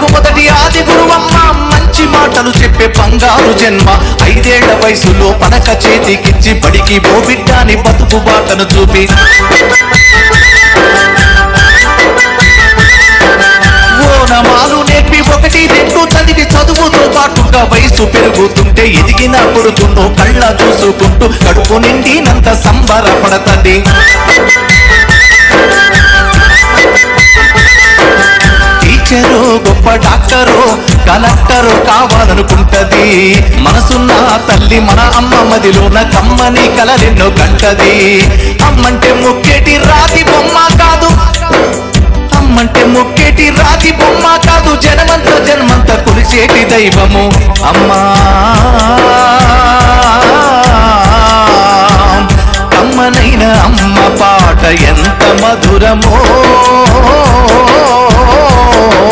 మనకు మొదటి ఆది గురువమ్మ, మంచి మాటలు చెప్పే బంగారు జన్మ. 5 ఏళ్ల వయసులో పనక చేతికిచ్చి బడికి ఓ బిడ్డాని బతుకు బాటను చూపి ఓనమాలు నేర్పి 1, 2 చదివి చదువుతో పాటుగా వయసు పెరుగుతుంటే ఎదిగిన కొడుతుందో కళ్ళ చూసుకుంటూ కడుపు నిండినంత సంబరపడతది. టీచరు గొప్ప డాక్టరు కలెక్టరు కావాలనుకుంటది. మనసున్న తల్లి మన అమ్మ మదిలోన కమ్మని కలలెన్నో కంటది. అమ్మంటే మొక్కేటి రాతి బొమ్మ కాదు, అమ్మంటే మొక్కేటి రాతి బొమ్మ కాదు, జన్మంత కొలిచేటి దైవము అమ్మా. కమ్మనైన అమ్మ పాట ఎంత మధురమో.